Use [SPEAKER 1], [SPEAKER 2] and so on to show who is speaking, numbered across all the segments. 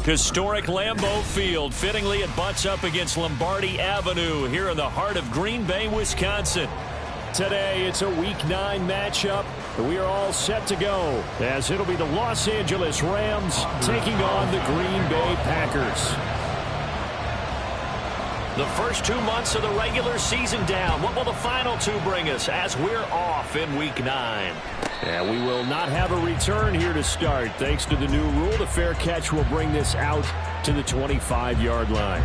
[SPEAKER 1] Historic Lambeau Field. Fittingly, it butts up against Lombardi Avenue here in the heart of Green Bay, Wisconsin. Today, it's a Week 9 matchup. We are all set to go as it'll be the Los Angeles Rams taking on the Green Bay Packers. The first 2 months of the regular season down. What will the final 2 bring us as we're off in Week 9? And we will not have a return here to start. Thanks to the new rule, the fair catch will bring this out to the 25-yard line.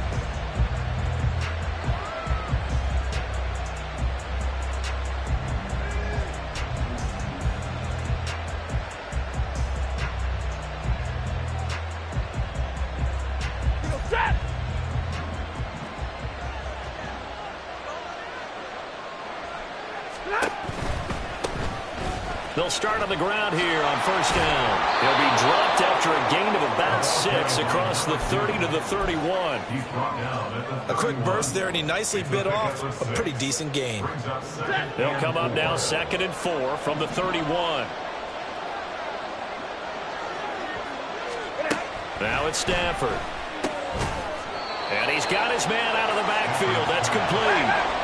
[SPEAKER 1] They'll start on the ground here on first down. He'll be dropped after a gain of about 6 across the 30 to the 31.
[SPEAKER 2] A quick burst there, and he nicely bit off a pretty decent gain.
[SPEAKER 1] They'll come up now 2nd and 4 from the 31. Now it's Stafford. And he's got his man out of the backfield. That's complete.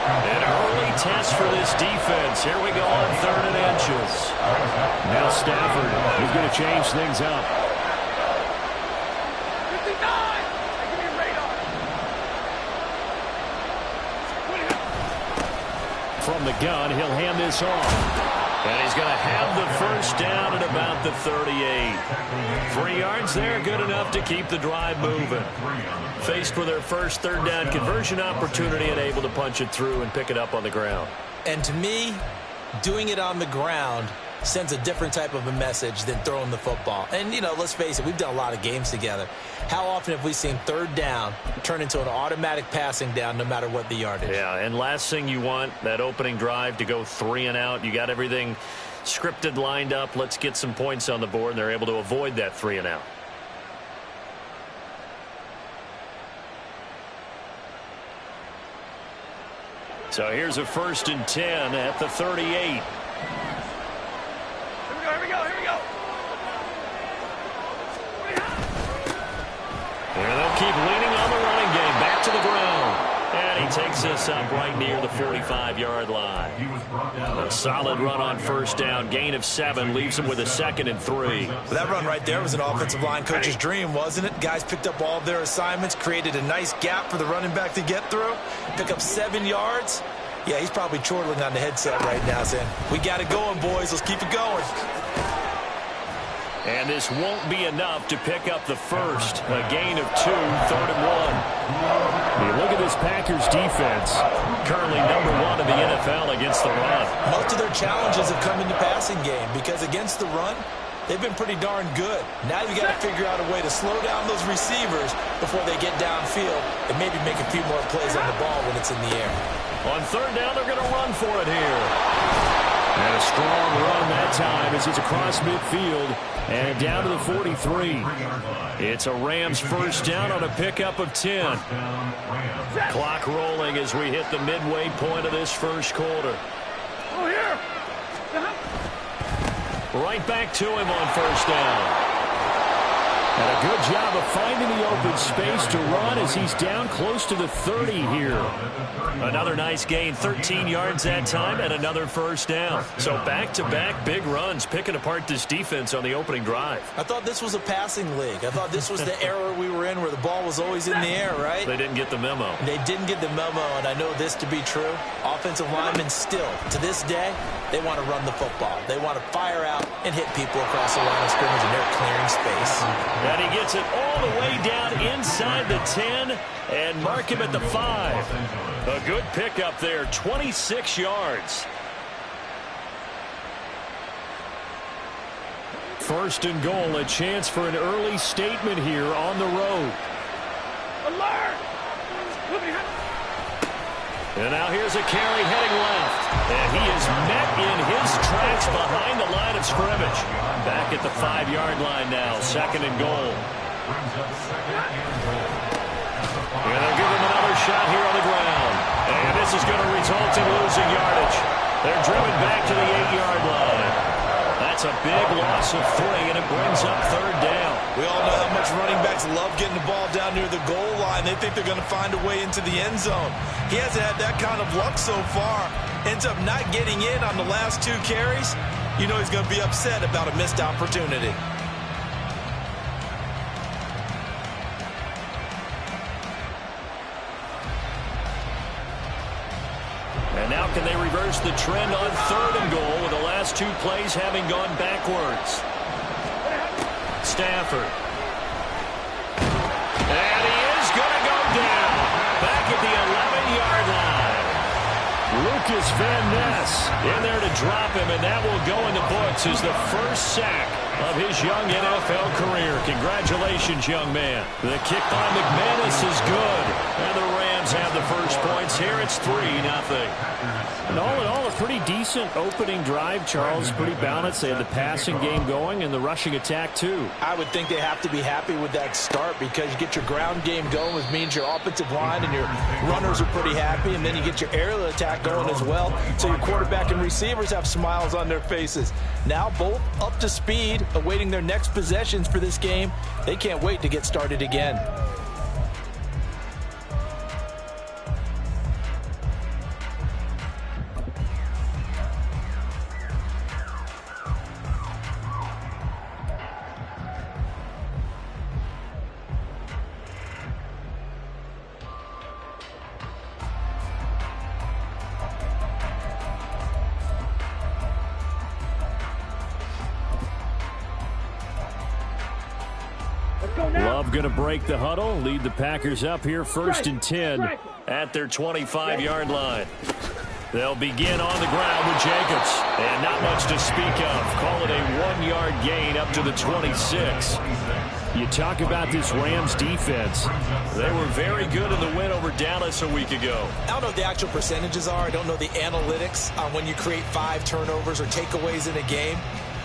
[SPEAKER 1] An early test for this defense. Here we go on 3rd and inches. Now Stafford is going to change things up.
[SPEAKER 3] 59! Give me radar.
[SPEAKER 1] From the gun, he'll hand this off. And he's going to have the first down at about the 38. 3 yards there, good enough to keep the drive moving. Faced with their first 3rd down conversion opportunity and able to punch it through and pick it up on the ground.
[SPEAKER 2] And to me, doing it on the ground sends a different type of a message than throwing the football. And, you know, let's face it, we've done a lot of games together. How often have we seen 3rd down turn into an automatic passing down no matter what the yardage?
[SPEAKER 1] Yeah, and last thing you want, that opening drive to go 3 and out. You got everything scripted, lined up. Let's get some points on the board, and they're able to avoid that 3 and out. So here's a 1st and 10 at the 38.
[SPEAKER 3] Here we go.
[SPEAKER 1] And they'll keep leaning on the running game. Back to the ground. And he takes us up right near the 45-yard line. A solid run on first down. Gain of 7 leaves him with a 2nd and 3.
[SPEAKER 2] Well, that run right there was an offensive line coach's dream, wasn't it? Guys picked up all of their assignments, created a nice gap for the running back to get through. Pick up 7 yards. Yeah, he's probably chortling on the headset right now saying, we got it going, boys. Let's keep it going.
[SPEAKER 1] And this won't be enough to pick up the first. A gain of 2, 3rd and 1. You look at this Packers defense, currently number 1 in the NFL against the run.
[SPEAKER 2] Most of their challenges have come in the passing game because against the run, they've been pretty darn good. Now you got to figure out a way to slow down those receivers before they get downfield and maybe make a few more plays on the ball when it's in the air.
[SPEAKER 1] On 3rd down, they're going to run for it here. And a strong run that time as it's across midfield and down to the 43. It's a Rams first down on a pickup of 10. Clock rolling as we hit the midway point of this first quarter.
[SPEAKER 3] Oh, here.
[SPEAKER 1] Right back to him on first down. And a good job of finding the open space to run as he's down close to the 30 here. Another nice gain, 13 yards that time, and another first down. So back-to-back big runs, picking apart this defense on the opening drive.
[SPEAKER 2] I thought this was a passing league. I thought this was the era we were in where the ball was always in the air, right?
[SPEAKER 1] They didn't get the memo.
[SPEAKER 2] They didn't get the memo, and I know this to be true. Offensive linemen still, to this day, they want to run the football. They want to fire out and hit people across the line of scrimmage, and they're clearing space.
[SPEAKER 1] And he gets it all the way down inside the 10 and mark him at the 5. A good pickup there, 26 yards. First and goal, a chance for an early statement here on the road.
[SPEAKER 3] Alert!
[SPEAKER 1] And now here's a carry heading left. And he is met in his tracks behind the line of scrimmage. Back at the 5-yard line now, second and goal. And they'll give him another shot here on the ground. And this is going to result in losing yardage. They're driven back to the 8-yard line. That's a big loss of 3, and it brings up third down.
[SPEAKER 2] We all know how much running backs love getting the ball down near the goal line. They think they're going to find a way into the end zone. He hasn't had that kind of luck so far. Ends up not getting in on the last 2 carries. You know he's going to be upset about a missed opportunity.
[SPEAKER 1] And now can they reverse the trend on third and goal with the last 2 plays having gone backwards? Stafford. And he is going to go down. Back at the 11-yard line. Lucas Van Ness in there to drop him, and that will go in the books as the first sack of his young NFL career. Congratulations, young man. The kick by McManus is good. And the Rams have the first points here. It's 3-0.
[SPEAKER 4] And all in all, a pretty decent opening drive, Charles. Pretty balanced. They had the passing game going and the rushing attack, too.
[SPEAKER 2] I would think they have to be happy with that start because you get your ground game going, which means your offensive line and your runners are pretty happy, and then you get your aerial attack going as well, so your quarterback and receivers have smiles on their faces. Now both up to speed, awaiting their next possessions for this game. They can't wait to get started again.
[SPEAKER 4] Love going to break the huddle, lead the Packers up here first and 10
[SPEAKER 1] at their 25-yard line. They'll begin on the ground with Jacobs. And not much to speak of. Call it a 1-yard gain up to the 26.
[SPEAKER 4] You talk about this Rams defense.
[SPEAKER 1] They were very good in the win over Dallas a week ago.
[SPEAKER 2] I don't know what the actual percentages are. I don't know the analytics on when you create 5 turnovers or takeaways in a game.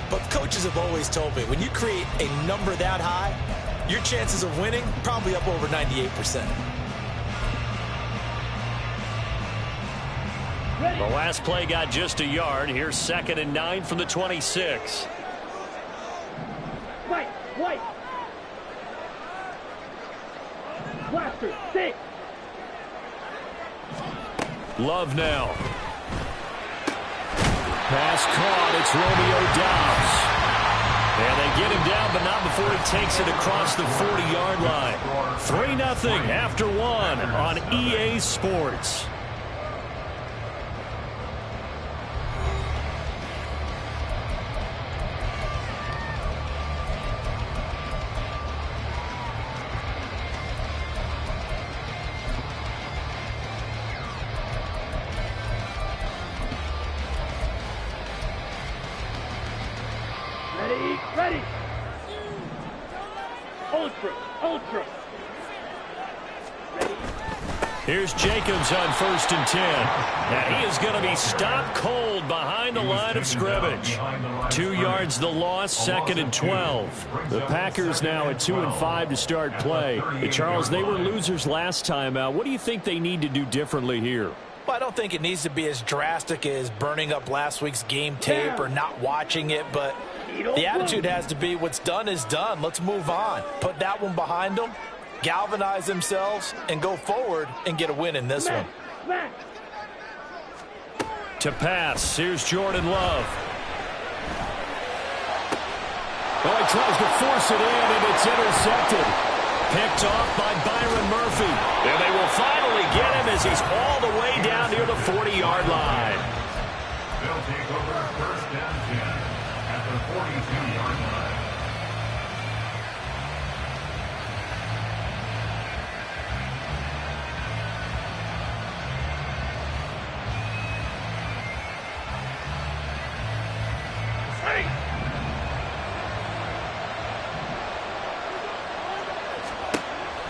[SPEAKER 2] But coaches have always told me, when you create a number that high, your chances of winning probably up over 98%.
[SPEAKER 1] The last play got just a yard. Here's 2nd and 9 from the 26.
[SPEAKER 3] White. Blaster, 6.
[SPEAKER 1] Love now.
[SPEAKER 4] Pass caught. It's Romeo Doubs.
[SPEAKER 1] And they get him down, but not before he takes it across the 40-yard line. 3-0 after 1 on EA Sports.
[SPEAKER 3] Ready. Ultra. Ready.
[SPEAKER 1] Here's Jacobs on 1st and 10. Now he is going to be stopped cold behind the line of scrimmage. 2 yards the loss, 2nd and 12.
[SPEAKER 4] The Packers now at 2-5 to start play. Charles, they were losers last time out. What do you think they need to do differently here?
[SPEAKER 2] Well, I don't think it needs to be as drastic as burning up last week's game tape or not watching it, but the attitude has to be what's done is done. Let's move on. Put that one behind them, galvanize themselves, and go forward and get a win in this one.
[SPEAKER 1] To pass, here's Jordan Love.
[SPEAKER 4] Oh, he tries to force it in, and it's intercepted.
[SPEAKER 1] Picked off by Byron Murphy. And they will finally get him as he's all the way down near the 40-yard line.
[SPEAKER 5] They'll take over 1st and 10 at the 42-yard line.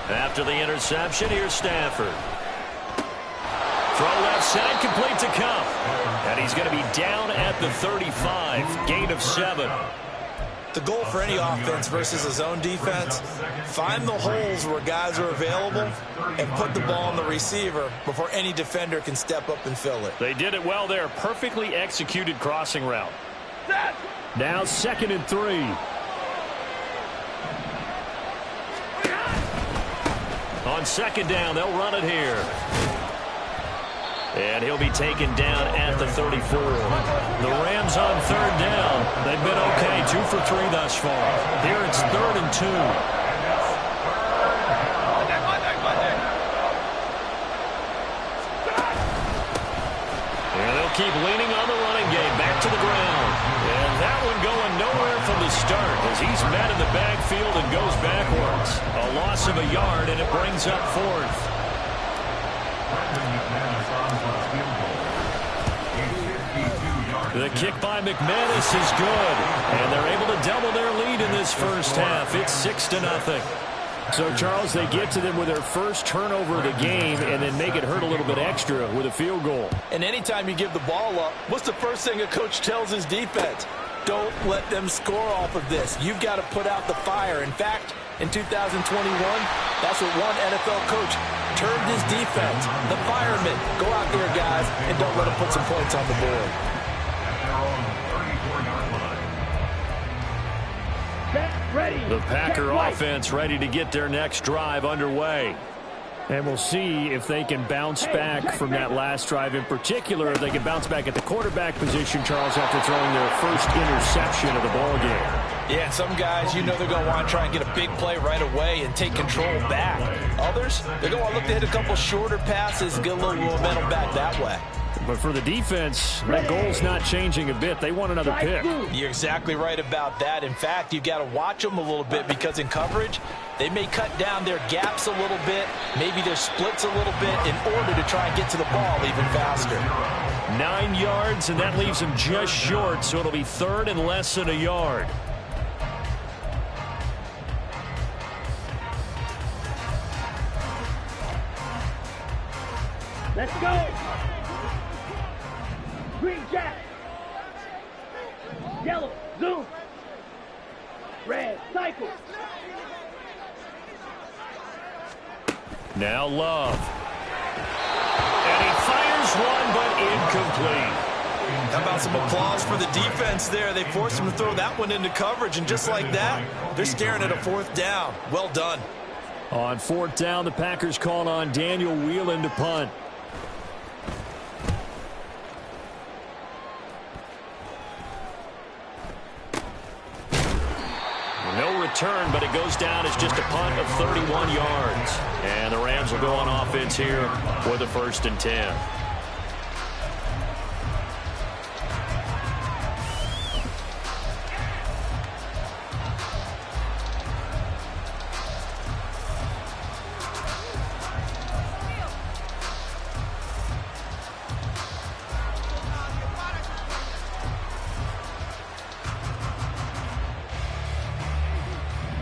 [SPEAKER 1] After the interception, here's Stafford. Throw left side, complete to Cup. And he's going to be down at the 35, gain of 7.
[SPEAKER 2] The goal for any offense versus a zone defense, find the holes where guys are available and put the ball on the receiver before any defender can step up and fill it.
[SPEAKER 4] They did it well there. Perfectly executed crossing route. Now 2nd and 3. On 2nd down, they'll run it here. And he'll be taken down at the 34. The Rams on 3rd down. They've been okay, 2 for 3 thus far. Here it's 3rd and 2. And they'll keep leaning on the running game. Back to the ground. And that one going nowhere from the start as he's met in the backfield and goes backwards. A loss of a yard, and it brings up 4th. The kick by McManus is good, and they're able to double their lead in this first half. It's 6-0. So, Charles, they get to them with their first turnover of the game and then make it hurt a little bit extra with a field goal.
[SPEAKER 2] And anytime you give the ball up, what's the first thing a coach tells his defense? Don't let them score off of this. You've got to put out the fire. In fact, in 2021, that's what one NFL coach termed his defense. The firemen. Go out there, guys, and don't let them put some points on the board.
[SPEAKER 4] The Packer offense ready to get their next drive underway. And we'll see if they can bounce back from that last drive. In particular, if they can bounce back at the quarterback position, Charles, after throwing their first interception of the ball game.
[SPEAKER 2] Yeah, some guys, you know they're going to want to try and get a big play right away and take control back. Others, they're going to want to look to hit a couple shorter passes and get a little momentum back that way.
[SPEAKER 4] But for the defense, that goal's not changing a bit. They want another pick.
[SPEAKER 2] You're exactly right about that. In fact, you've got to watch them a little bit because in coverage, they may cut down their gaps a little bit, maybe their splits a little bit in order to try and get to the ball even faster.
[SPEAKER 1] 9 yards, and that leaves them just short, so it'll be 3rd and less than a yard.
[SPEAKER 3] Let's go. Green jack. Yellow, zoom. Red, cycle.
[SPEAKER 1] Now Love. And he fires one, but incomplete.
[SPEAKER 2] How about some applause for the defense there? They forced him to throw that one into coverage, and just like that, they're staring at a 4th down. Well done.
[SPEAKER 4] On 4th down, the Packers call on Daniel Whelan to punt.
[SPEAKER 1] No return, but it goes down as just a punt of 31 yards. And the Rams will go on offense here for the 1st and 10.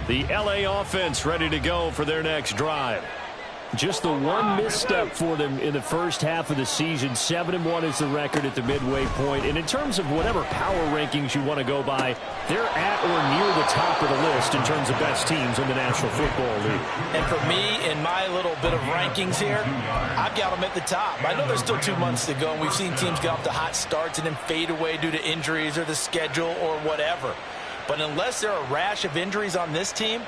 [SPEAKER 1] The LA offense ready to go for their next drive. Just the one misstep for them in the first half of the season. 7-1 is the record at the midway point. And in terms of whatever power rankings you want to go by, they're at or near the top of the list in terms of best teams in the National Football League.
[SPEAKER 2] And for me, in my little bit of rankings here, I've got them at the top. I know there's still 2 months to go, and we've seen teams get off to hot starts and then fade away due to injuries or the schedule or whatever. But unless there are a rash of injuries on this team,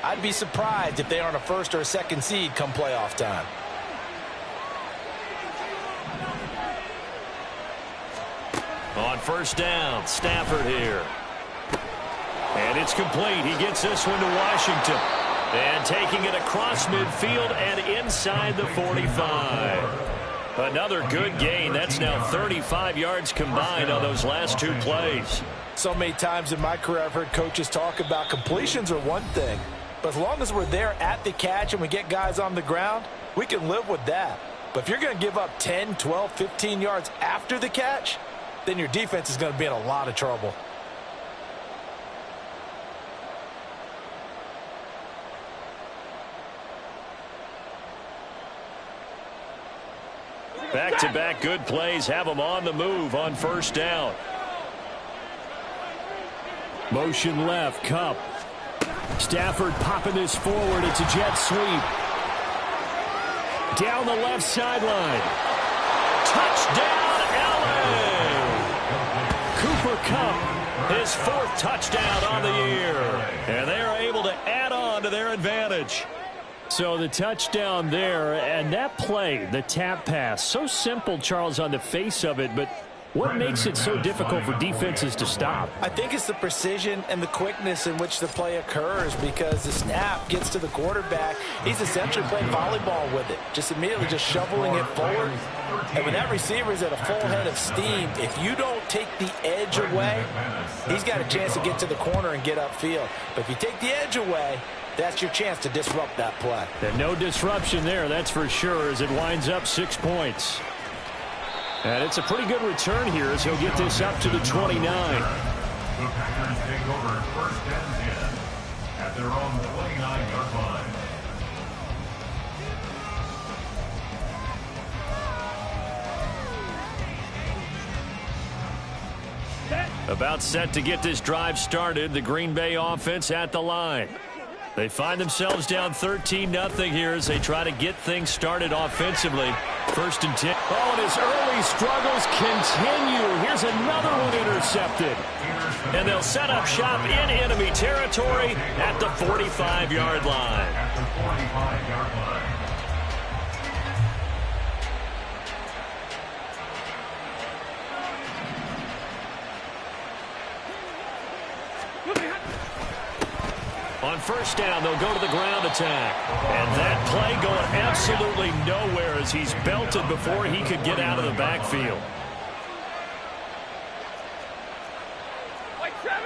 [SPEAKER 2] I'd be surprised if they aren't a 1st or a 2nd seed come playoff time.
[SPEAKER 1] On 1st down, Stafford here. And it's complete. He gets this one to Washington. And taking it across midfield and inside the 45. Another good gain. That's now 35 yards combined on those last 2 plays.
[SPEAKER 2] So many times in my career I've heard coaches talk about completions are one thing. But as long as we're there at the catch and we get guys on the ground, we can live with that. But if you're going to give up 10, 12, 15 yards after the catch, then your defense is going to be in a lot of trouble.
[SPEAKER 1] Back-to-back good plays have them on the move on first down.
[SPEAKER 4] Motion left, Cup. Stafford popping this forward. It's a jet sweep. Down the left sideline.
[SPEAKER 1] Touchdown, LA!
[SPEAKER 4] Cooper Kupp,
[SPEAKER 1] his 4th touchdown on the year. And they are able to add on to their advantage.
[SPEAKER 4] So the touchdown there, and that play, the tap pass, so simple, Charles, on the face of it, but what makes it so difficult for defenses to stop?
[SPEAKER 2] I think it's the precision and the quickness in which the play occurs, because the snap gets to the quarterback. He's essentially playing volleyball with it, just immediately just shoveling it forward. And when that receiver is at a full head of steam, if you don't take the edge away, he's got a chance to get to the corner and get upfield. But if you take the edge away, that's your chance to disrupt that play.
[SPEAKER 4] And no disruption there, that's for sure, as it winds up 6 points. And it's a pretty good return here as he'll get this up to the 29.
[SPEAKER 5] The Packers take over 1st and 10 at their own 29-yard line.
[SPEAKER 1] About set to get this drive started. The Green Bay offense at the line. They find themselves down 13-0 here as they try to get things started offensively. 1st and 10.
[SPEAKER 4] Oh, and his early struggles continue. Here's another one intercepted.
[SPEAKER 1] And they'll set up shop in enemy territory at the 45-yard line.
[SPEAKER 5] At the 45-yard line.
[SPEAKER 1] On first down, they'll go to the ground attack. And that play going absolutely nowhere as he's belted before he could get out of the backfield.
[SPEAKER 3] White 7.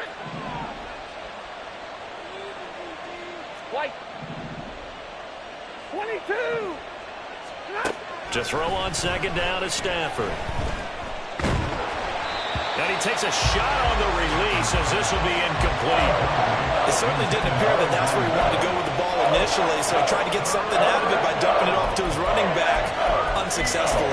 [SPEAKER 3] White 22.
[SPEAKER 1] To throw on 2nd down is Stafford. And he takes a shot on the release as this will be incomplete.
[SPEAKER 2] It certainly didn't appear that that's where he wanted to go with the ball initially, so he tried to get something out of it by dumping it off to his running back unsuccessfully.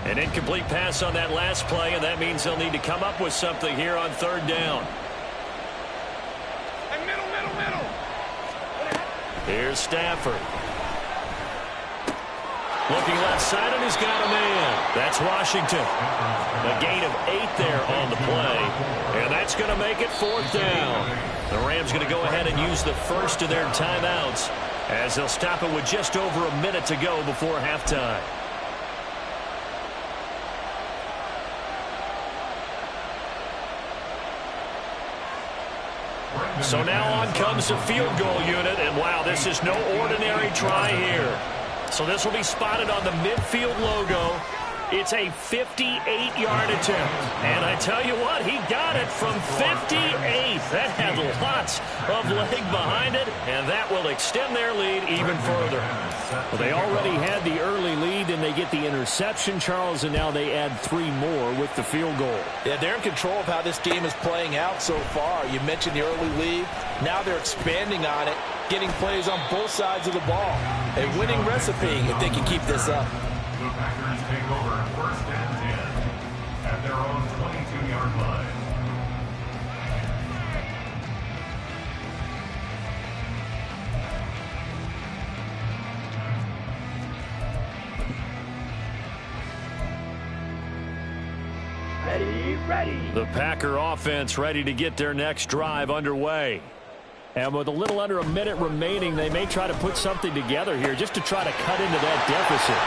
[SPEAKER 1] An incomplete pass on that last play, and that means they'll need to come up with something here on 3rd down.
[SPEAKER 3] And middle.
[SPEAKER 1] Here's Stafford. Looking left side, and he's got a man. That's Washington. A gain of 8 there on the play, and that's going to make it 4th down. The Rams going to go ahead and use the first of their timeouts as they'll stop it with just over a minute to go before halftime. So now on comes the field goal unit, and wow, this is no ordinary try here. So this will be spotted on the midfield logo. It's a 58-yard attempt. And I tell you what, he got it from 58. That had lots of leg behind it, and that will extend their lead even further.
[SPEAKER 4] Well, they already had the early lead, and they get the interception, Charles, and now they add 3 more with the field goal.
[SPEAKER 2] Yeah, they're in control of how this game is playing out so far. You mentioned the early lead. Now they're expanding on it, getting plays on both sides of the ball. A winning recipe if they can keep this up.
[SPEAKER 5] The Packers take over 1st and 10 at their own 22-yard line.
[SPEAKER 3] Ready.
[SPEAKER 1] The Packer offense ready to get their next drive underway.
[SPEAKER 4] And with a little under a minute remaining, they may try to put something together here just to try to cut into that deficit.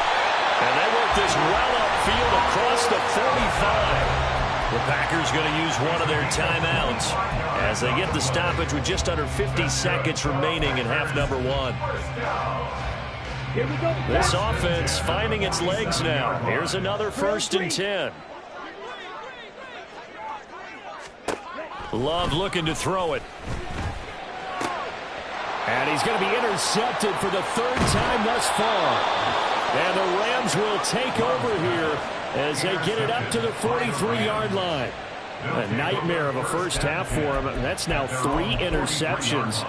[SPEAKER 1] And they work this well upfield across the 45. The Packers going to use one of their timeouts as they get the stoppage with just under 50 seconds remaining in half number 1.
[SPEAKER 3] Here we go.
[SPEAKER 1] This offense finding its legs now. Here's another 1st and 10. Love looking to throw it.
[SPEAKER 4] And he's going to be intercepted for the third time thus far. And the Rams will take over here as they get it up to the 43-yard line. A nightmare of a first half for him. That's now 3 interceptions.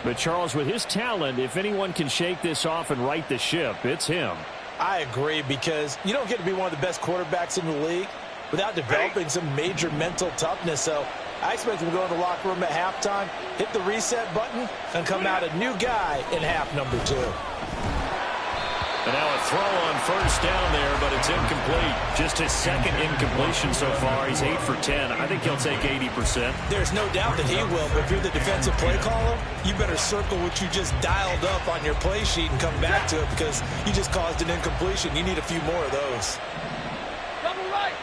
[SPEAKER 4] But, Charles, with his talent, if anyone can shake this off and right the ship, it's him.
[SPEAKER 2] I agree, because you don't get to be one of the best quarterbacks in the league without developing some major mental toughness. So I expect him to go in the locker room at halftime, hit the reset button, and come out a new guy in half number 2.
[SPEAKER 1] And now a throw on first down there, but it's incomplete. Just his second incompletion so far. He's 8 for 10. I think he'll take 80%.
[SPEAKER 2] There's no doubt that he will, but if you're the defensive play caller, you better circle what you just dialed up on your play sheet and come back to it, because you just caused an incompletion. You need a few more of those.
[SPEAKER 3] Double right.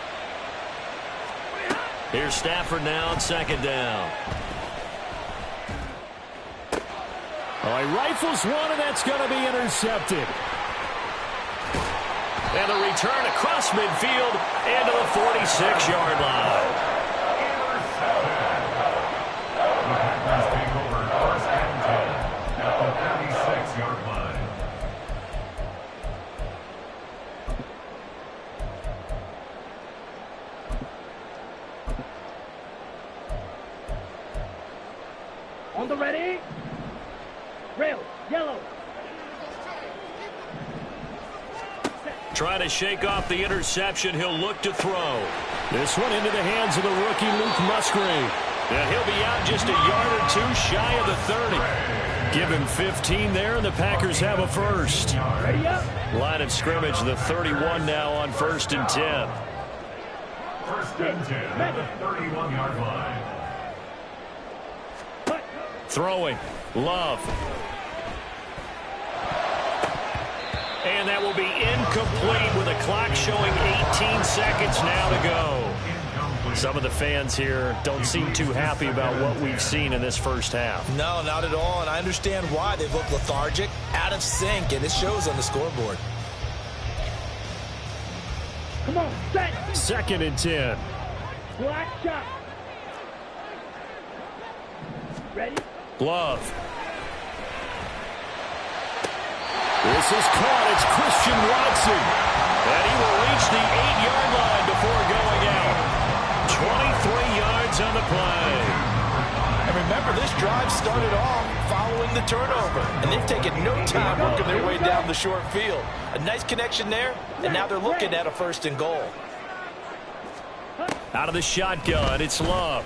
[SPEAKER 1] Here's Stafford now on second down.
[SPEAKER 4] Oh, he rifles one, and that's going to be intercepted.
[SPEAKER 1] And a return across midfield into the 46-yard line.
[SPEAKER 5] The Packers take over first and 10 at the 36-yard line.
[SPEAKER 3] On the ready. Rail. Yellow.
[SPEAKER 1] Trying to shake off the interception. He'll look to throw.
[SPEAKER 4] This one into the hands of the rookie Luke Musgrave.
[SPEAKER 1] And he'll be out just a yard or 2 shy of the 30.
[SPEAKER 4] Give him 15 there, and the Packers have a first.
[SPEAKER 3] Ready up.
[SPEAKER 1] Line of scrimmage, the 31 now on first and 10.
[SPEAKER 5] First and 10 at the 31-yard line.
[SPEAKER 1] Throwing. Love. And that will be incomplete with a clock showing 18 seconds now to go. Some of the fans here don't seem too happy about what we've seen in this first half.
[SPEAKER 2] No, not at all, and I understand why. They look lethargic, out of sync, and it shows on the scoreboard.
[SPEAKER 3] Come on, set.
[SPEAKER 4] Second and 10.
[SPEAKER 3] Black shot. Ready.
[SPEAKER 1] Glove.
[SPEAKER 4] This is caught. It's Christian Watson.
[SPEAKER 1] And he will reach the 8-yard line before going out. 23 yards on the play.
[SPEAKER 2] And remember, this drive started off following the turnover, and they've taken no time working their way down the short field. A nice connection there, and now they're looking at a first and goal.
[SPEAKER 1] Out of the shotgun, it's Love.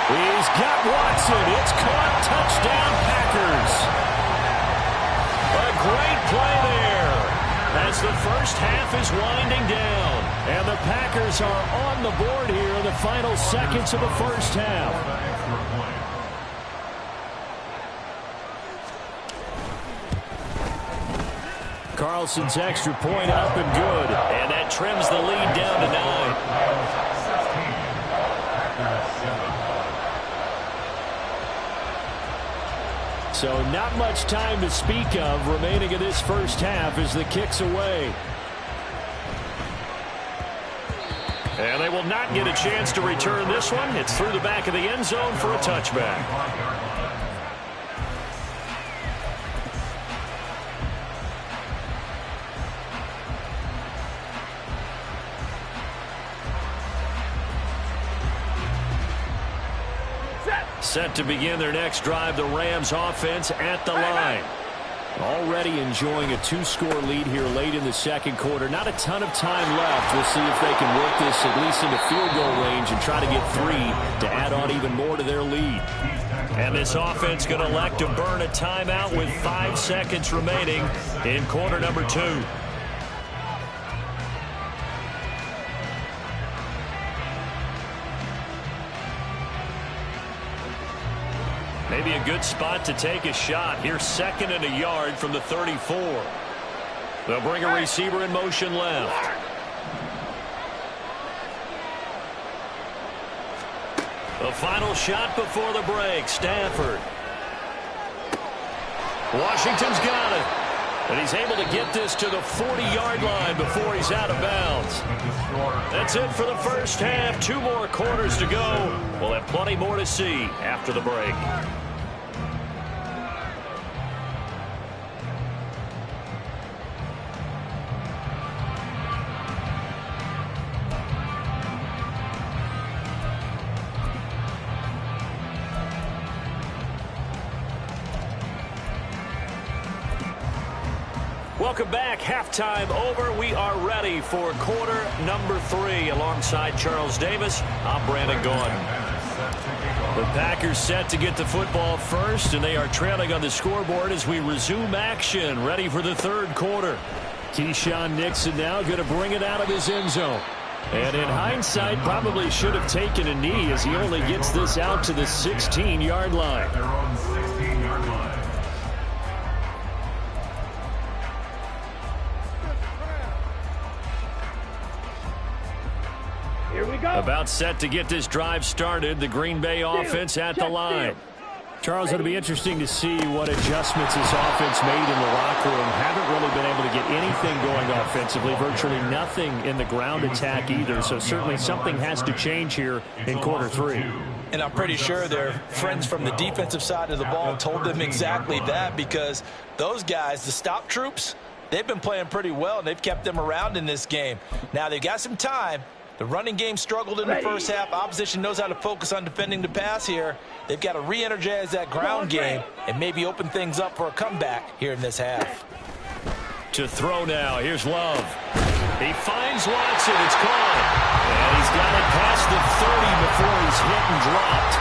[SPEAKER 4] He's got Watson. It's caught. Touchdown, Packers.
[SPEAKER 1] A great play there as the first half is winding down.
[SPEAKER 4] And the Packers are on the board here in the final seconds of the first half. Carlson's extra point up and good.
[SPEAKER 1] And that trims the lead down to 9.
[SPEAKER 4] So not much time to speak of remaining in this first half as the kick's away.
[SPEAKER 1] And they will not get a chance to return this one. It's through the back of the end zone for a touchback. Set to begin their next drive, the Rams offense at the line.
[SPEAKER 4] Already enjoying a 2-score lead here late in the second quarter. Not a ton of time left. We'll see if they can work this at least into field goal range and try to get 3 to add on even more to their lead.
[SPEAKER 1] And this offense going to elect to burn a timeout with 5 seconds remaining in quarter number 2. Maybe a good spot to take a shot. Here's second and a yard from the 34. They'll bring a receiver in motion left. The final shot before the break. Stafford. Washington's got it. And he's able to get this to the 40-yard line before he's out of bounds. That's it for the first half. 2 more quarters to go. We'll have plenty more to see after the break. Welcome back. Halftime over. We are ready for quarter number 3. Alongside Charles Davis, I'm Brandon Gaudin. The Packers set to get the football first, and they are trailing on the scoreboard as we resume action, ready for the third quarter. Keyshawn Nixon now going to bring it out of his end zone. And in hindsight, probably should have taken a knee as he only gets this out to the 16-yard line.
[SPEAKER 5] Their own 16-yard line.
[SPEAKER 3] Here we go.
[SPEAKER 1] About set to get this drive started. The Green Bay offense at the line.
[SPEAKER 4] Charles, it'll be interesting to see what adjustments this offense made in the locker room. Haven't really been able to get anything going offensively. Virtually nothing in the ground attack either. So certainly something has to change here in quarter 3.
[SPEAKER 2] And I'm pretty sure their friends from the defensive side of the ball told them exactly that, because those guys, the stop troops, they've been playing pretty well, and they've kept them around in this game. Now they've got some time. The running game struggled in the first half. Opposition knows how to focus on defending the pass here. They've got to re-energize that ground game and maybe open things up for a comeback here in this half.
[SPEAKER 1] To throw now. Here's Love. He finds Watson. It's caught. And he's got it past the 30 before he's hit and dropped.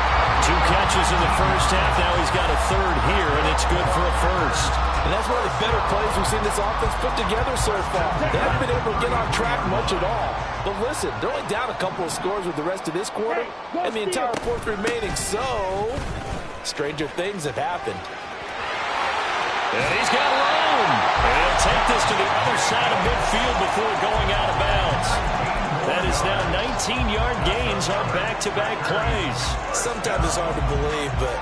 [SPEAKER 1] 2 catches in the first half. Now he's got a third here, and it's good for a first.
[SPEAKER 2] And that's one of the better plays we've seen this offense put together so far. They haven't been able to get on track much at all. But listen, they're only down a couple of scores with the rest of this quarter, and the entire fourth remaining. So, stranger things have happened.
[SPEAKER 1] And he's got room. And he'll take this to the other side of midfield before going out of bounds. That is now 19-yard gains on back-to-back plays.
[SPEAKER 2] Sometimes it's hard to believe, but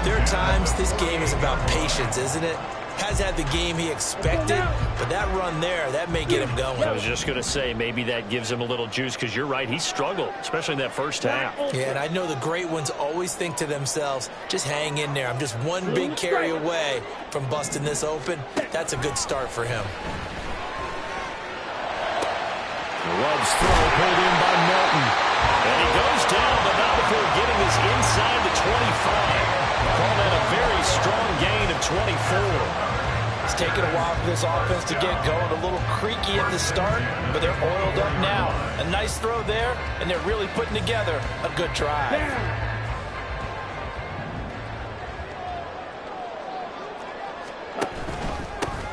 [SPEAKER 2] there are times this game is about patience, isn't it? Has had the game he expected, but that run there, that may get him going.
[SPEAKER 1] I was just going to say, maybe that gives him a little juice, because you're right, he struggled, especially in that first half.
[SPEAKER 2] Yeah, and I know the great ones always think to themselves, just hang in there. I'm just one big carry away from busting this open. That's a good start for him.
[SPEAKER 1] Love's throw pulled in by Milton. And he goes down, but not before getting his inside the 25. Call that a very strong gain of 24.
[SPEAKER 2] It's taken a while for this offense to get going. A little creaky at the start, but they're oiled up now. A nice throw there, and they're really putting together a good drive.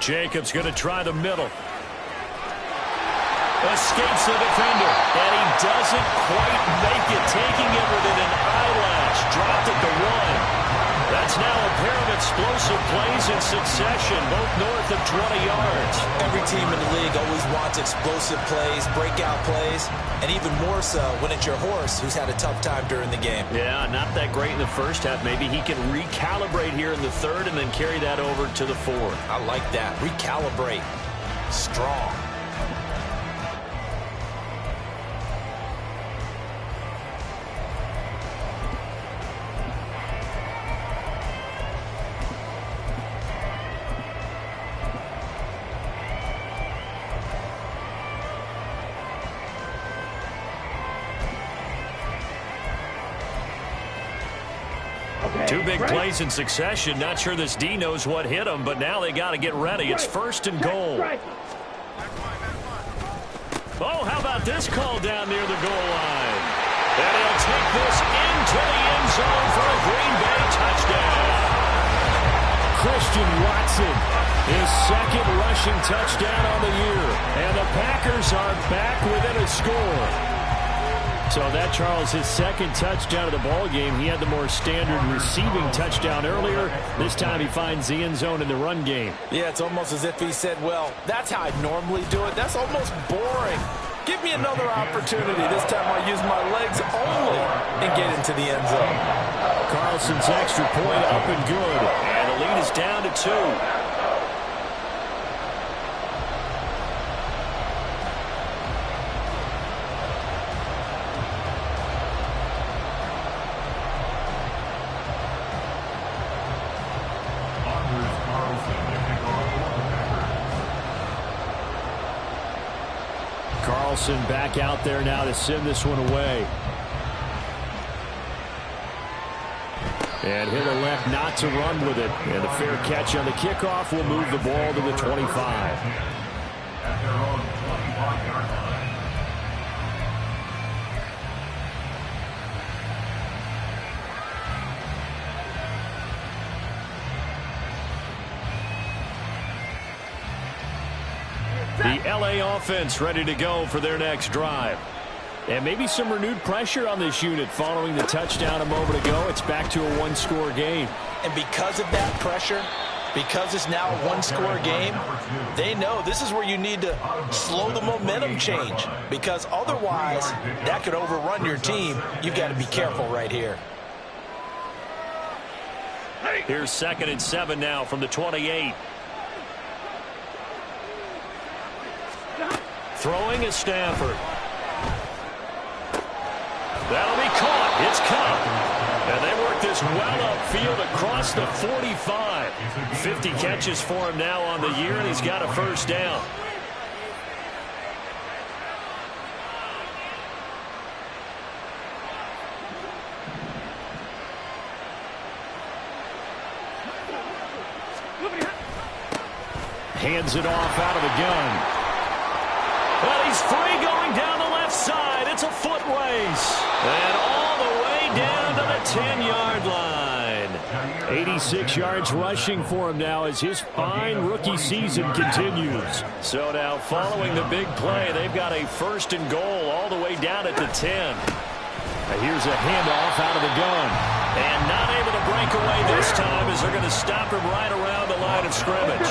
[SPEAKER 1] Jacobs going to try the middle. Escapes the defender, and he doesn't quite make it, taking it within an eyelash. Dropped at the 1. That's now a pair of explosive plays in succession, both north of 20 yards.
[SPEAKER 2] Every team in the league always wants explosive plays, breakout plays, and even more so when it's your horse who's had a tough time during the game.
[SPEAKER 1] Yeah, not that great in the first half. Maybe he can recalibrate here in the third and then carry that over to the fourth.
[SPEAKER 2] I like that. Recalibrate. Strong.
[SPEAKER 1] Two big plays in succession. Not sure this D knows what hit him, but now they got to get ready. It's first and goal. Oh, how about this call down near the goal line? And he'll take this into the end zone for a Green Bay touchdown.
[SPEAKER 4] Christian Watson, his second rushing touchdown on the year. And the Packers are back within a score. So that, Charles, his second touchdown of the ball game. He had the more standard receiving touchdown earlier. This time he finds the end zone in the run game.
[SPEAKER 2] Yeah, it's almost as if he said, well, that's how I normally do it. That's almost boring. Give me another opportunity. This time I'll use my legs only and get into the end zone.
[SPEAKER 4] Carlson's extra point up and good.
[SPEAKER 1] And the lead is down to 2.
[SPEAKER 4] Carlson back out there now to send this one away. And hit a left not to run with it. And a fair catch on the kickoff will move the ball to the 25.
[SPEAKER 5] At their own 25-yard line.
[SPEAKER 4] The LA offense ready to go for their next drive. And maybe some renewed pressure on this unit following the touchdown a moment ago. It's back to a one-score game.
[SPEAKER 2] And because of that pressure, because it's now a one-score game, they know this is where you need to slow the momentum change. Because otherwise, that could overrun your team. You've got to be careful right here.
[SPEAKER 4] Here's 2nd and 7 now from the 28. Throwing is Stafford. That'll be caught. It's caught. And they work this well upfield across the 45. 50 catches for him now on the year, and he's got a first down. Hands it off out of the gun. Well, he's free going down the left side. It's a foot race. And all the way down to the 10-yard line. 86 yards rushing for him now as his fine rookie season continues. So now following the big play, they've got a 1st and goal all the way down at the 10. Now here's a handoff out of the gun. And not able to break away this time as they're going to stop him right around the line of scrimmage.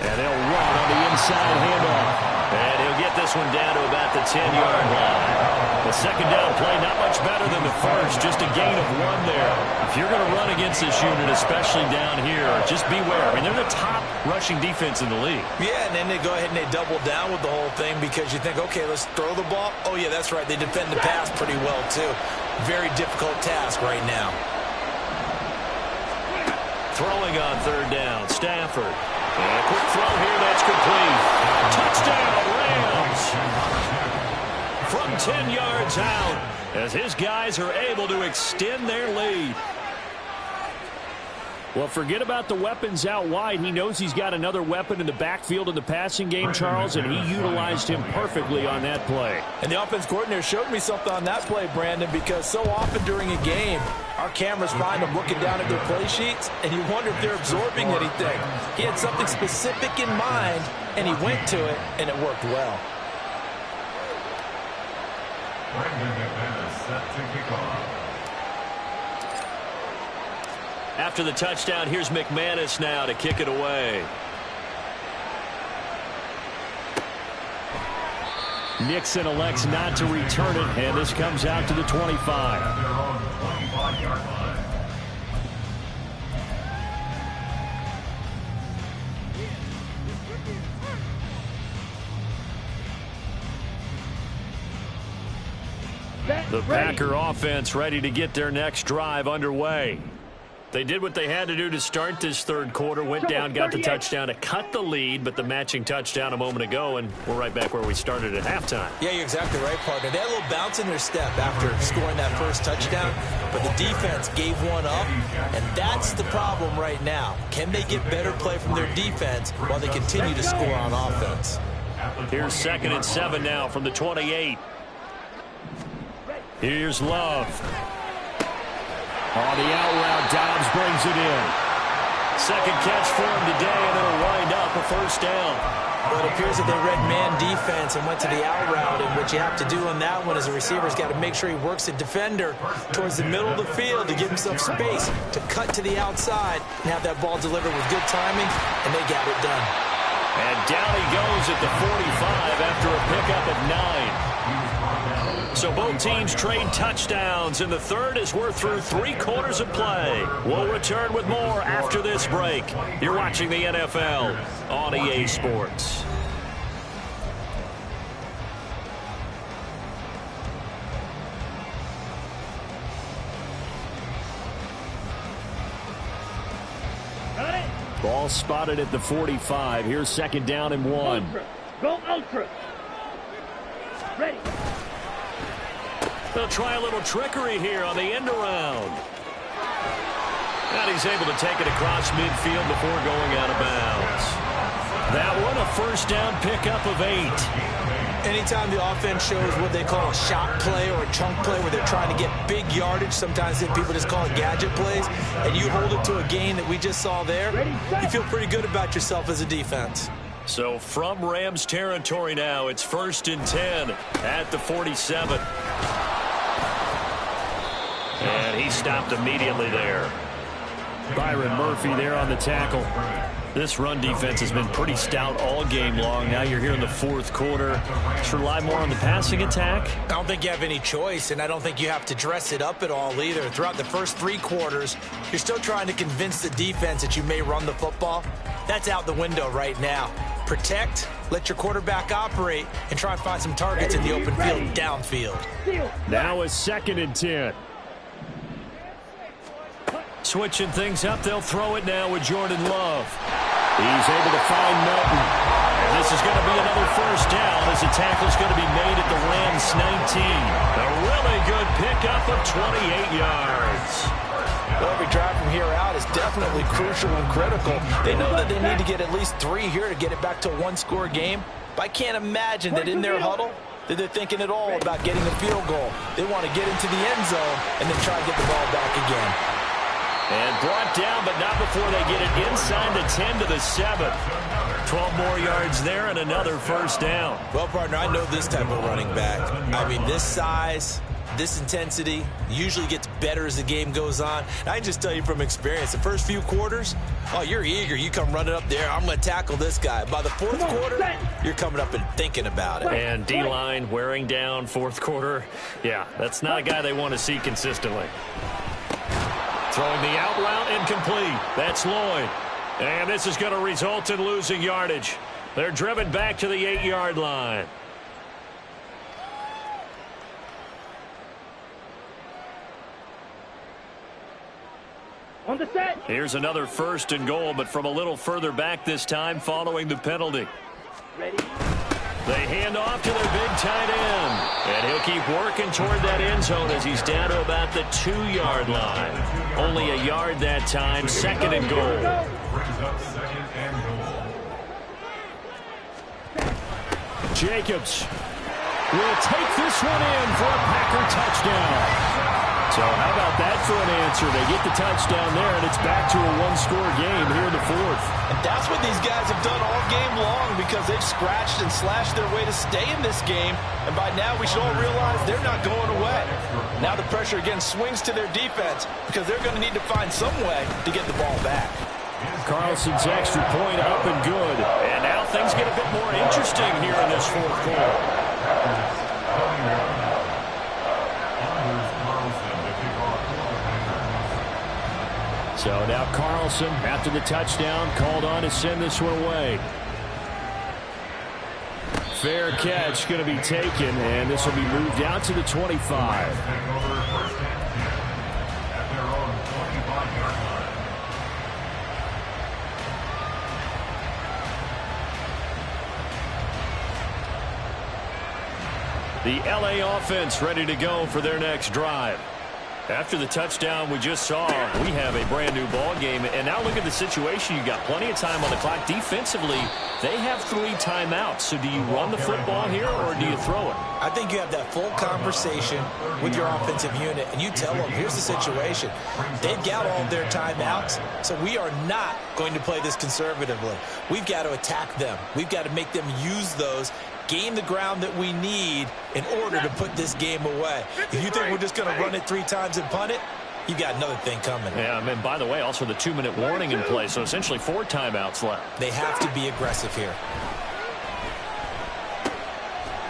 [SPEAKER 4] And they'll run on the inside handoff. And he'll get this one down to about the 10-yard line. The second down play, not much better than the first, just a gain of 1 there. If you're going to run against this unit, especially down here, just beware. I mean, they're the top rushing defense in the league.
[SPEAKER 2] Yeah, and then they go ahead and they double down with the whole thing because you think, okay, let's throw the ball. Oh, yeah, that's right. They defend the pass pretty well, too. Very difficult task right now.
[SPEAKER 4] Throwing on 3rd down, Stafford. And a quick throw here, that's complete. Touchdown, Rams! From 10 yards out, as his guys are able to extend their lead. Well, forget about the weapons out wide. He knows he's got another weapon in the backfield in the passing game, Charles, and he utilized him perfectly on that play.
[SPEAKER 2] And the offense coordinator showed me something on that play, Brandon, because so often during a game, our cameras find them looking down at their play sheets, and you wonder if they're absorbing anything. He had something specific in mind, and he went to it, and it worked well.
[SPEAKER 5] Set to kick off.
[SPEAKER 4] After the touchdown, here's McManus now to kick it away. Nixon elects not to return it, and this comes out to the 25.
[SPEAKER 5] At their own 25-yard line.
[SPEAKER 4] The Packer offense ready to get their next drive underway. They did what they had to do to start this 3rd quarter, went down, got the touchdown to cut the lead, but the matching touchdown a moment ago, and we're right back where we started at halftime.
[SPEAKER 2] Yeah, you're exactly right, partner. They had a little bounce in their step after scoring that first touchdown, but the defense gave one up, and that's the problem right now. Can they get better play from their defense while they continue to score on offense?
[SPEAKER 4] Here's 2nd and 7 now from the 28. Here's Love. On the out route, Dobbs brings it in. Second catch for him today, and it'll wind up a first down.
[SPEAKER 2] Well, it appears that they read man defense and went to the out route, and what you have to do on that one is the receiver's got to make sure he works the defender towards the middle of the field to give himself space to cut to the outside and have that ball delivered with good timing, and they got it done.
[SPEAKER 4] And down he goes at the 45 after a pickup of 9. So both teams trade touchdowns in the 3rd as we're through 3 quarters of play. We'll return with more after this break. You're watching the NFL on EA Sports. Ball spotted at the 45. Here's second down and 1.
[SPEAKER 3] Ultra. Go ultra. Ready.
[SPEAKER 1] They'll try a little trickery here on the end around. And he's able to take it across midfield before going out of bounds. That one, a first down pickup of 8.
[SPEAKER 2] Anytime the offense shows what they call a shot play or a chunk play where they're trying to get big yardage, sometimes people just call it gadget plays, and you hold it to a gain that we just saw there, you feel pretty good about yourself as a defense.
[SPEAKER 1] So from Rams territory now, it's 1st and 10 at the 47. And he stopped immediately there.
[SPEAKER 4] Byron Murphy there on the tackle.
[SPEAKER 1] This run defense has been pretty stout all game long. Now you're here in the 4th quarter. Should rely more on the passing attack?
[SPEAKER 2] I don't think you have any choice, and I don't think you have to dress it up at all either. Throughout the first 3 quarters, you're still trying to convince the defense that you may run the football. That's out the window right now. Protect, let your quarterback operate, and try and find some targets in the open field downfield.
[SPEAKER 4] Now it's 2nd and 10.
[SPEAKER 1] Switching things up, they'll throw it now with Jordan Love. He's able to find Melton. And this is going to be another first down as the tackle's going to be made at the Rams 19. A really good pickup of 28 yards.
[SPEAKER 2] Well, every drive from here out is definitely crucial and critical. They know that they need to get at least 3 here to get it back to a 1-score game. But I can't imagine that in their huddle that they're thinking at all about getting a field goal. They want to get into the end zone and then try to get the ball back again.
[SPEAKER 1] And brought down, but not before they get it inside the 10 to the 7. 12 more yards there and another first down.
[SPEAKER 2] Well, partner, I know this type of running back. I mean, this size, this intensity usually gets better as the game goes on. And I can just tell you from experience, the first few quarters, oh, you're eager. You come running up there, I'm going to tackle this guy. By the 4th quarter, you're coming up and thinking about it.
[SPEAKER 1] And D-line wearing down 4th quarter. Yeah, that's not a guy they want to see consistently. Throwing the out route incomplete. That's Lloyd. And this is going to result in losing yardage. They're driven back to the 8-yard line.
[SPEAKER 3] On the set.
[SPEAKER 1] Here's another 1st and goal, but from a little further back this time following the penalty.
[SPEAKER 3] Ready.
[SPEAKER 1] They hand off to their big tight end. And he'll keep working toward that end zone as he's down to about the 2-yard line. Only a yard that time, 2nd and goal.
[SPEAKER 5] Brings up 2nd and goal.
[SPEAKER 4] Jacobs will take this one in for a Packer touchdown. So how about that for an answer? They get the touchdown there, and it's back to a 1-score game here in the 4th.
[SPEAKER 2] And that's what these guys have done all game long because they've scratched and slashed their way to stay in this game. And by now, we should all realize they're not going away. Now the pressure again swings to their defense because they're going to need to find some way to get the ball back.
[SPEAKER 4] Carlson's extra point up and good.
[SPEAKER 1] And now things get a bit more interesting here in this 4th quarter.
[SPEAKER 4] So now Carlson, after the touchdown, called on to send this one away. Fair catch going to be taken, and this will be moved out to the 25.
[SPEAKER 1] The LA offense ready to go for their next drive. After the touchdown we just saw, we have a brand new ball game. And now look at the situation. You got plenty of time on the clock. Defensively, they have 3 timeouts. So do you run the football here or do you throw it?
[SPEAKER 2] I think you have that full conversation with your offensive unit, and you tell them, here's the situation. They've got all of their timeouts, so we are not going to play this conservatively. We've got to attack them. We've got to make them use those, gain the ground that we need in order to put this game away. If you think we're just going to run it 3 times and punt it, you got another thing coming.
[SPEAKER 1] Yeah, and by the way, also the 2-minute warning in play, so essentially 4 timeouts left.
[SPEAKER 2] They have to be aggressive here.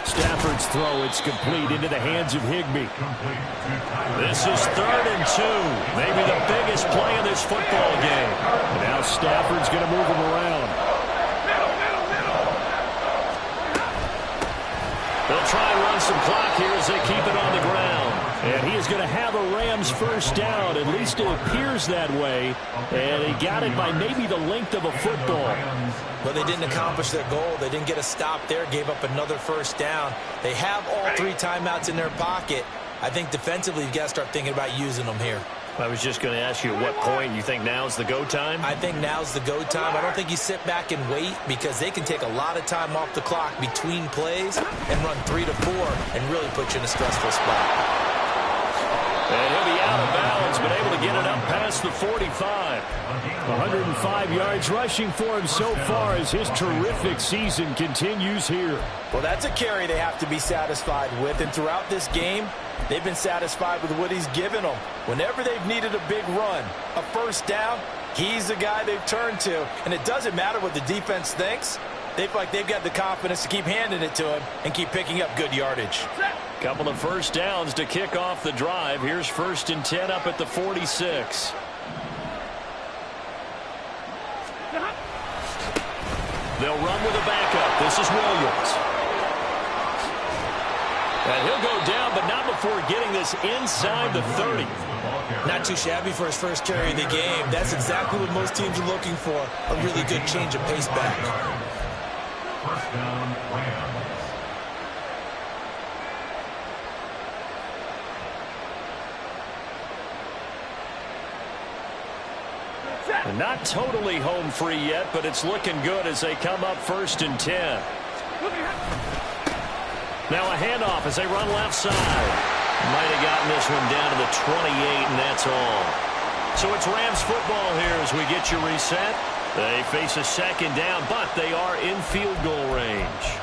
[SPEAKER 4] Stafford's throw, it's complete into the hands of Higbee.
[SPEAKER 1] This is 3rd and 2. Maybe the biggest play in this football game.
[SPEAKER 4] And now Stafford's going to move him around.
[SPEAKER 1] They'll try and run some clock here as they keep it on the ground.
[SPEAKER 4] And he is he's going to have a Rams first down. At least it appears that way. And he got it by maybe the length of a football.
[SPEAKER 2] But they didn't accomplish their goal. They didn't get a stop there, gave up another first down. They have all 3 timeouts in their pocket. I think defensively you've got to start thinking about using them here.
[SPEAKER 4] I was just going to ask you at what point you think now's the go time?
[SPEAKER 2] I think now's the go time. I don't think you sit back and wait because they can take a lot of time off the clock between plays and run 3 to 4 and really put you in a stressful spot.
[SPEAKER 4] And he'll be out of bounds, but able to get it up past the 45. 105 yards rushing for him so far as his terrific season continues here.
[SPEAKER 2] Well, that's a carry they have to be satisfied with, and throughout this game, they've been satisfied with what he's given them. Whenever they've needed a big run, a first down, he's the guy they've turned to. And it doesn't matter what the defense thinks. They feel like they've got the confidence to keep handing it to him and keep picking up good yardage.
[SPEAKER 4] Couple of first downs to kick off the drive. Here's 1st and 10 up at the 46. They'll run with a backup. This is Williams. And he'll go down, but not before getting this inside the 30.
[SPEAKER 2] Not too shabby for his first carry of the game. That's exactly what most teams are looking for. A really good change of pace back.
[SPEAKER 5] First down, Rams.
[SPEAKER 4] And not totally home free yet, but it's looking good as they come up 1st and 10. Now a handoff as they run left side. Might have gotten this one down to the 28, and that's all. So it's Rams football here as we get you reset. They face a 2nd down, but they are in field goal range.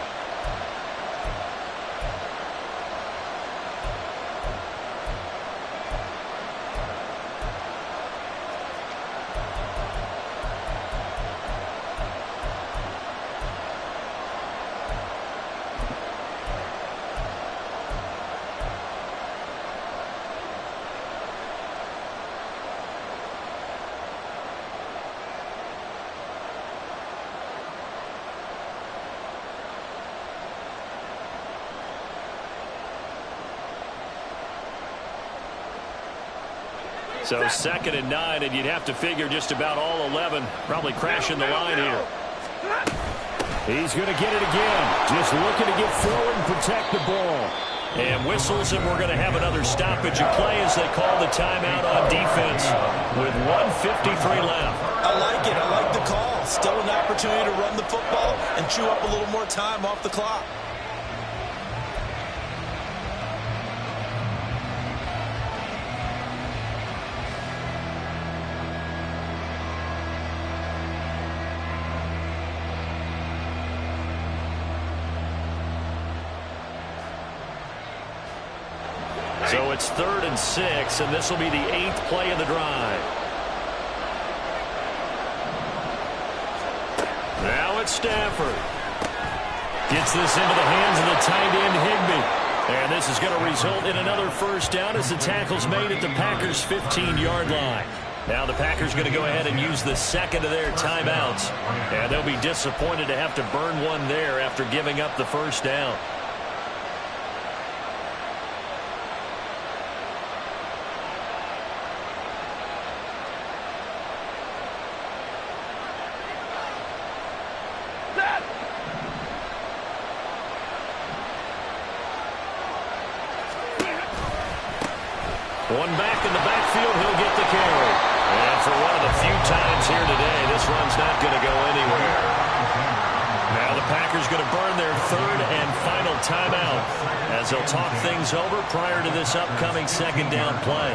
[SPEAKER 4] So 2nd and 9, and you'd have to figure just about all 11 probably crashing the line here. He's going to get it again. Just looking to get forward and protect the ball. And whistles, and we're going to have another stoppage of play as they call the timeout on defense with 1:53 left.
[SPEAKER 2] I like it. I like the call. Still an opportunity to run the football and chew up a little more time off the clock.
[SPEAKER 4] So it's 3rd and 6, and this will be the 8th play of the drive. Now it's Stafford. Gets this into the hands of the tight end Higbee. And this is going to result in another first down as the tackle's made at the Packers' 15-yard line. Now the Packers going to go ahead and use the 2nd of their timeouts. And they'll be disappointed to have to burn one there after giving up the first down. One back in the backfield, he'll get the carry. And for one of the few times here today, this run's not going to go anywhere. Now the Packers going to burn their 3rd and final timeout as they'll talk things over prior to this upcoming 2nd down play.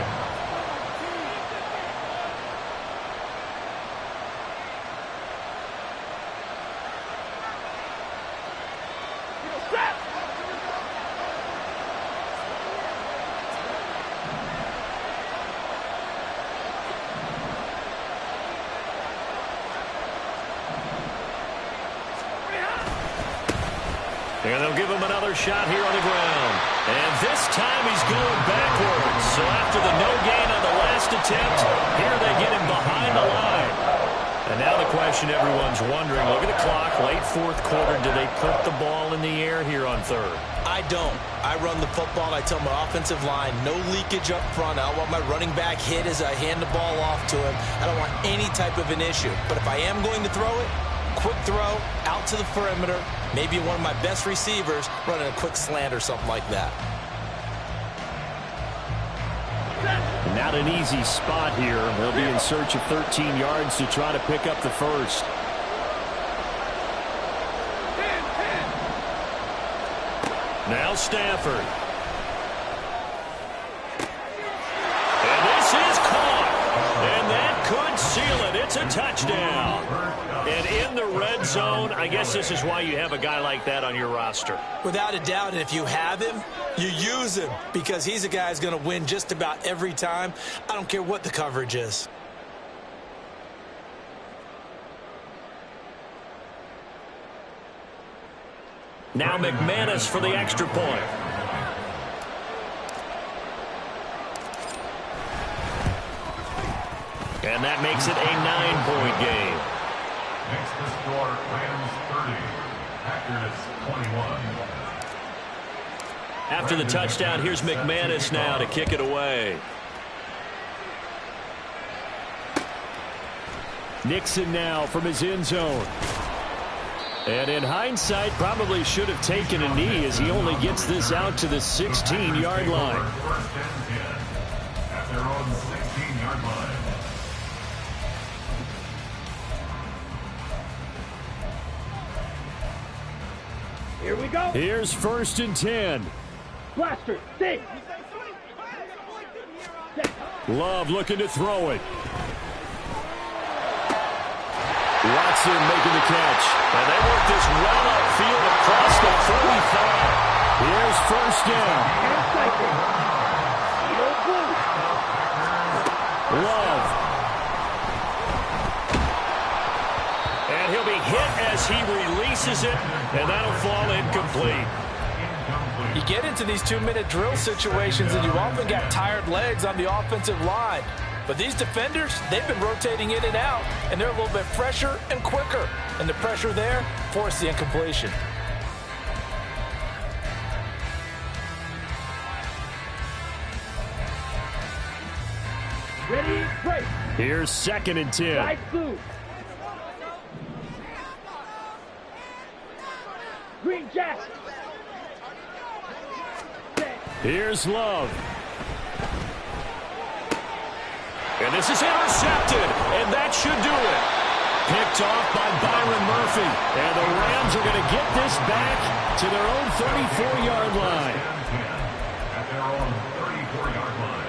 [SPEAKER 4] And they'll give him another shot here on the ground. And this time he's going backwards. So after the no gain on the last attempt, here they get him behind the line. And now the question everyone's wondering, look at the clock, late fourth quarter, do they put the ball in the air here on third?
[SPEAKER 2] I don't. I run the football. I tell my offensive line, no leakage up front. I don't want my running back hit as I hand the ball off to him. I don't want any type of an issue. But if I am going to throw it, quick throw, out to the perimeter, maybe one of my best receivers running a quick slant or something like that.
[SPEAKER 4] Not an easy spot here. They'll be in search of 13 yards to try to pick up the first. Now Stafford. And this is caught. And that could seal it. It's a touchdown. And in the red zone, I guess this is why you have a guy like that on your roster.
[SPEAKER 2] Without a doubt, and if you have him, you use him because he's a guy who's going to win just about every time. I don't care what the coverage is.
[SPEAKER 4] Now McManus for the extra point. And that makes it a 9-point game.
[SPEAKER 5] Next to score, Rams 30, Packers 21.
[SPEAKER 4] After the touchdown, here's McManus now to kick it away. Nixon now from his end zone. And in hindsight, probably should have taken a knee as he only gets this out to the 16-yard line.
[SPEAKER 5] First and 10 at their own 16-yard line.
[SPEAKER 3] Here we go.
[SPEAKER 4] Here's first and 10.
[SPEAKER 3] Blaster, sit.
[SPEAKER 4] Love looking to throw it. Watson making the catch. And they work this well upfield across the 45. Here's first down. Love. And he'll be hit as he releases it, and that'll fall incomplete.
[SPEAKER 6] You get into these 2-minute drill situations, and you often got tired legs on the offensive line. But these defenders, they've been rotating in and out, and they're a little bit fresher and quicker. And the pressure there forced the incompletion.
[SPEAKER 3] Ready, break.
[SPEAKER 4] Here's second and 10.
[SPEAKER 3] Side blue. Green Jack.
[SPEAKER 4] Here's Love. And this is intercepted, and that should do it. Picked off by Byron Murphy. And the Rams are going to get this back to their own 34-yard line.
[SPEAKER 5] At their own 34-yard line.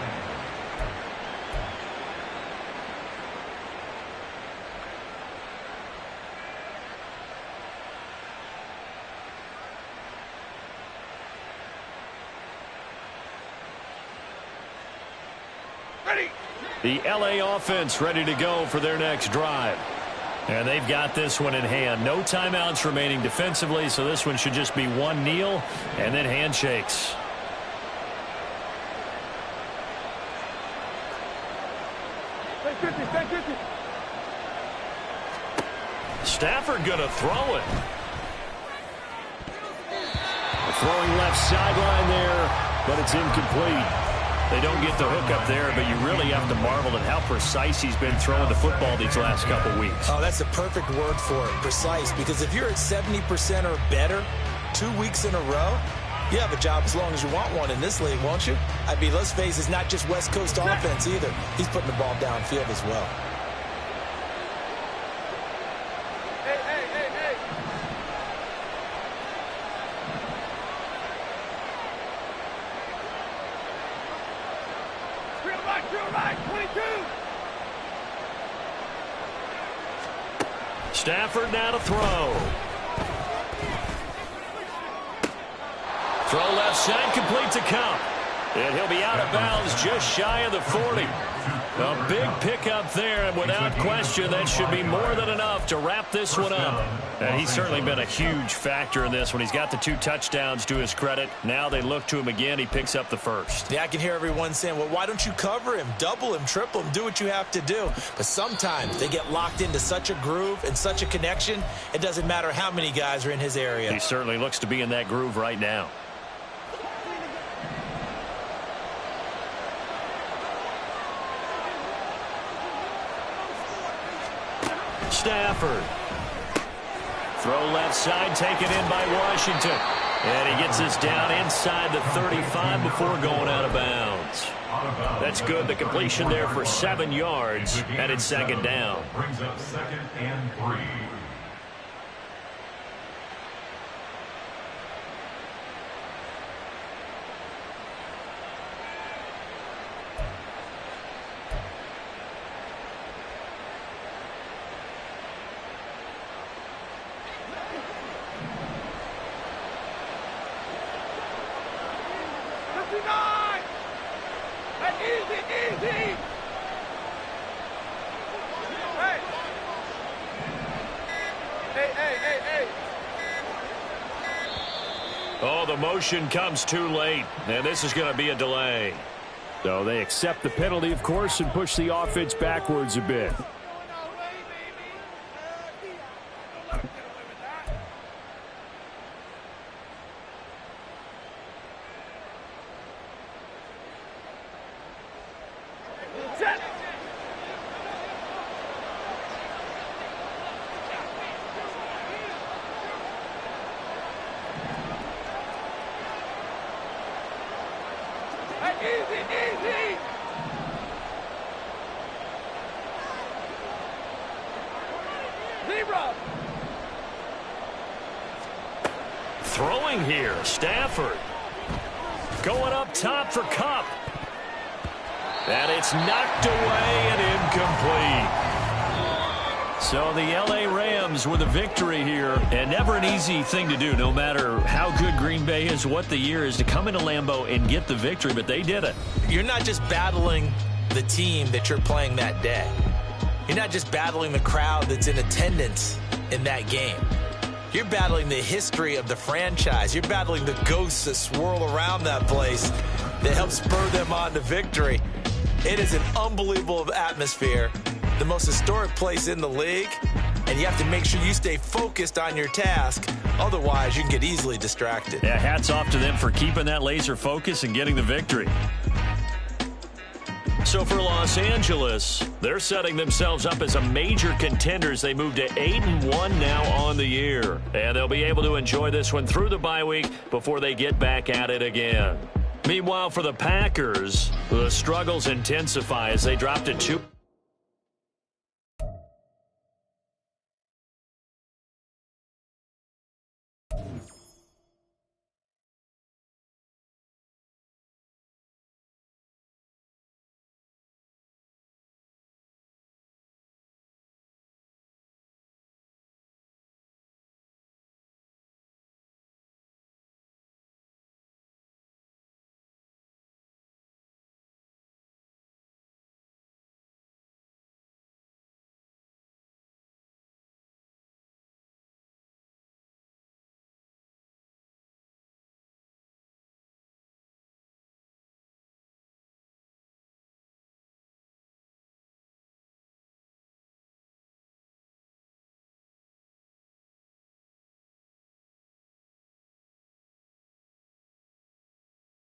[SPEAKER 4] The LA offense ready to go for their next drive. And they've got this one in hand. No timeouts remaining defensively, so this one should just be one kneel and then handshakes. Stafford going to throw it. Throwing left sideline there, but it's incomplete. They don't get the hook up there, but you really have to marvel at how precise he's been throwing the football these last couple weeks.
[SPEAKER 2] Oh, that's the perfect word for it, precise, because if you're at 70% or better 2 weeks in a row, you have a job as long as you want one in this league, won't you? I mean, let's face it, it's not just West Coast offense either. He's putting the ball downfield as well.
[SPEAKER 4] Stafford now to throw. Throw left side, complete to Cup. And he'll be out of bounds just shy of the 40.
[SPEAKER 1] A big pickup there, and without question, that should be more than enough to wrap this one up. And he's certainly been a huge factor in this one. He's got the 2 touchdowns to his credit. Now they look to him again. He picks up the first.
[SPEAKER 2] Yeah, I can hear everyone saying, well, why don't you cover him, double him, triple him, do what you have to do. But sometimes they get locked into such a groove and such a connection, it doesn't matter how many guys are in his area.
[SPEAKER 1] He certainly looks to be in that groove right now. Stafford. Throw left side, taken in by Washington. And he gets this down inside the 35 before going out of bounds. That's good. The completion there for 7 yards, and it's second down.
[SPEAKER 5] Brings up 2nd and 3.
[SPEAKER 1] Oh, the motion comes too late, and this is going to be a delay.
[SPEAKER 4] So they accept the penalty, of course, and push the offense backwards a bit.
[SPEAKER 1] Throwing here, Stafford. Going up top for Kupp. And it's knocked away and incomplete. So the L.A. Rams with a victory here, and never an easy thing to do, no matter how good Green Bay is, what the year is, to come into Lambeau and get the victory, but they did it.
[SPEAKER 2] You're not just battling the team that you're playing that day. You're not just battling the crowd that's in attendance in that game. You're battling the history of the franchise. You're battling the ghosts that swirl around that place that help spur them on to victory. It is an unbelievable atmosphere, the most historic place in the league, and you have to make sure you stay focused on your task. Otherwise, you can get easily distracted.
[SPEAKER 1] Yeah, hats off to them for keeping that laser focus and getting the victory. So for Los Angeles, they're setting themselves up as a major contender as they move to 8-1 now on the year. And they'll be able to enjoy this one through the bye week before they get back at it again. Meanwhile, for the Packers, the struggles intensify as they drop to 2.